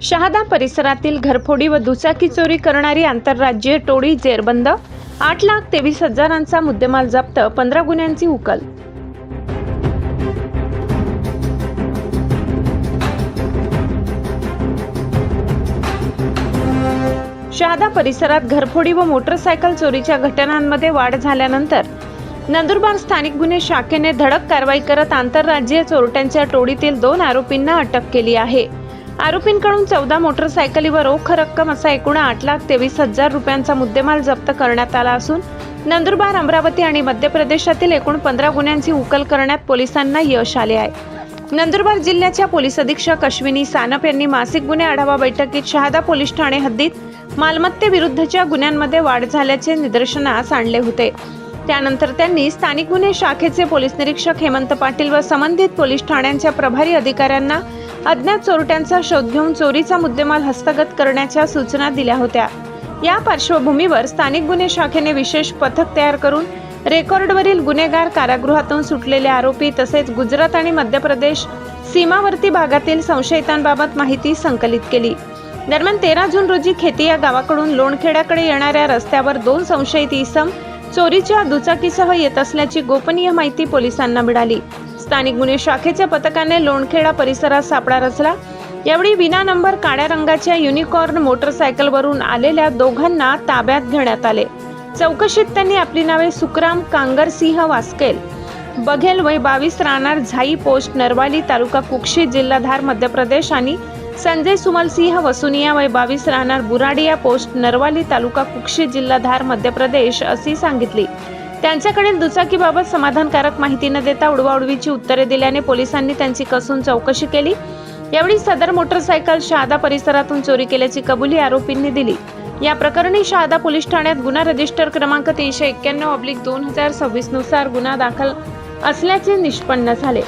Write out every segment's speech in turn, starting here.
शहादा परिसरातील घरफोडी व दुचाकी चोरी करणारी आंतरराज्यीय टोळी जेरबंद। 8,23,000चा मुद्देमाल जप्त, 15 गुन्ह्यांची उकल। शहादा परिसरात घरफोडी व मोटरसायकल चोरीच्या घटनांमध्ये वाढ झाल्यानंतर नंदुरबार स्थानिक गुन्हे शाखेने धडक कारवाई करत आंतरराज्यीय चोरट्यांच्या टोळीतील 2 आरोपींना अटक केली आहे। आरोपींकडून 14 मोटरसायकली व रोख रक्कम असा एकूण 8,23,000 रुपयांचा मुद्देमाल जप्त करण्यात आला असून नंदुरबार, अमरावती आणि मध्य प्रदेशातील एकूण 15 गुन्ह्यांची उकल करण्यात पोलिसांना यश आले आहे। नंदुरबार जिल्ह्याच्या पोलीस अधीक्षक अश्विनी सानप यांनी मासिक गुन्हे आढावा बैठकीत शहादा पोलीस ठाणे हद्दीत मालमत्तेविरुद्धच्या गुन्ह्यांमध्ये वाढ झाल्याचे निदर्शनास आणले होते। त्यानंतर त्यांनी स्थानिक गुन्हे शाखेचे पोलीस निरीक्षक हेमंत पाटील व संबंधित पोलीस ठाण्यांच्या प्रभारी अधिकाऱ्यांना अज्ञात चोरट्यांचा शोध घेऊन चोरीचा मुद्देमाल हस्तगत करण्याच्या सूचना दिल्या होत्या। या पार्श्वभूमीवर स्थानिक गुन्हे शाखेने विशेष पथक तयार करून रेकॉर्डवरील गुन्हेगार, कारागृहातून सुटलेले आरोपी तसेच गुजरात आणि मध्य प्रदेश सीमावर्ती भागातील संशयितांबाबत माहिती संकलित केली। दरम्यान 13 जून रोजी खेती या गावाकडून लोणखेड्याकडे येणाऱ्या रस्त्यावर 2 संशयित इसम चोरीच्या दुचाकीसह येत असल्याची गोपनीय माहिती पोलिसांना मिळाली। स्थानिक गुन्हे शाखेच्या पथकाने लोणखेडा परिसरात सापळा रचला। यावेळी विना नंबर काळ्या रंगाच्या युनिकॉर्न मोटरसायकलवरून आलेल्या दोघांना ताब्यात घेण्यात आले। चौकशीत त्यांनी आपली नावे सुखराम कांगरसिंह वास्केल बघेल वय 22 राहणार झाई पोस्ट नरवाली तालुका कुक्षी जिल्हा धार मध्य प्रदेश आणि संजय सुमलसिंह वसुनिया वय 22 राहणार बुराडिया पोस्ट नरवाली तालुका कुक्षी जिल्हा धार मध्य प्रदेश अशी सांगितली। त्यांच्याकडील दुचाकीबाबत समाधानकारक माहिती न देता उडवाउडवीची उत्तरे दिल्याने पोलिसांनी त्यांची कसून चौकशी केली। यावेळी सदर मोटरसायकल शहादा परिसरातून चोरी केल्याची कबुली आरोपींनी दिली। या प्रकरणी शहादा पोलीस ठाण्यात गुन्हा रजिस्टर क्रमांक 391/2026 नुसार गुन्हा दाखल असल्याचे निष्पन्न झाले।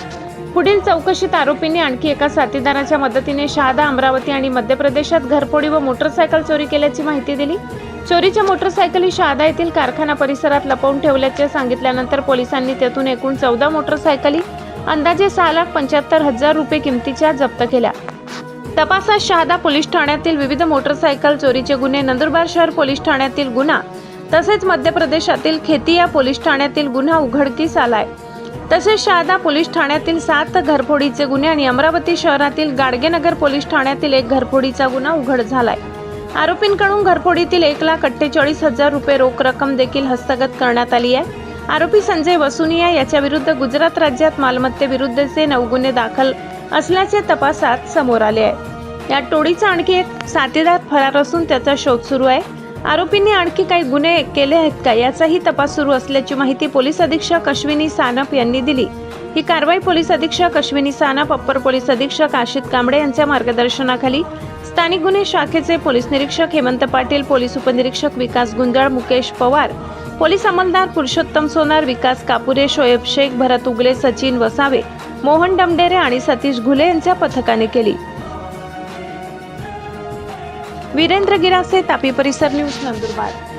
पुढील चौकशीत आरोपींनी आणखी एका साथीदाराच्या मदतीने शहादा, अमरावती आणि मध्य प्रदेशात घरफोडी व मोटरसायकल चोरी केल्याची माहिती दिली। चोरीच्या मोटरसायकली शहादा येथील कारखाना परिसरात लपवून ठेवल्याचे सांगितल्यानंतर पोलिसांनी त्यातून एकूण 14 मोटरसायकली अंदाजे 6,75,000 रुपये किमतीच्या जप्त केल्या। तपासात शहादा पोलीस ठाण्यातील विविध मोटरसायकल चोरीचे गुन्हे, नंदुरबार शहर पोलीस ठाण्यातील गुन्हा तसेच मध्य प्रदेशातील खेतिया पोलीस ठाण्यातील गुन्हा उघडकीस आलाय। तसेच शहादा पोलीस ठाण्यातील 7 घरफोडीचे गुन्हे आणि अमरावती शहरातील गाडगेनगर पोलीस ठाण्यातील 1 घरफोडीचा गुन्हा उघड झालाय। आरोपींकडून घरफोडीतील 1,48,000 रुपये रोख रक्कम देखील हस्तगत करण्यात आली आहे। आरोपी संजय वसुनिया याच्या विरुद्ध गुजरात राज्यात मालमत्तेविरुद्धचे 9 गुन्हे दाखल असल्याचे तपासात समोर आले आहे। या टोळीचा आणखी एक साथीदार फरार असून त्याचा शोध सुरू आहे। आरोपींनी आणखी काही गुन्हे केले आहेत का याचाही तपास सुरू असल्याची माहिती पोलीस अधीक्षक अश्विनी सानप यांनी दिली। ही कारवाई पोलीस अधीक्षक अश्विनी सानप, अप्पर पोलीस अधीक्षक आशित कांबळे यांच्या मार्गदर्शनाखाली स्थानिक गुन्हे शाखेचे पोलीस निरीक्षक हेमंत पाटील, पोलीस उपनिरीक्षक विकास गुंजाळ, मुकेश पवार, पोलीस अंमलदार पुरुषोत्तम सोनार, विकास कापुरे, शोएब शेख, भरत उगले, सचिन वसावे, मोहन डमडेरे आणि सतीश घुले यांच्या पथकाने केली। वीरेंद्र गिरासे, तापी परिसर न्यूज, नंदुरबार।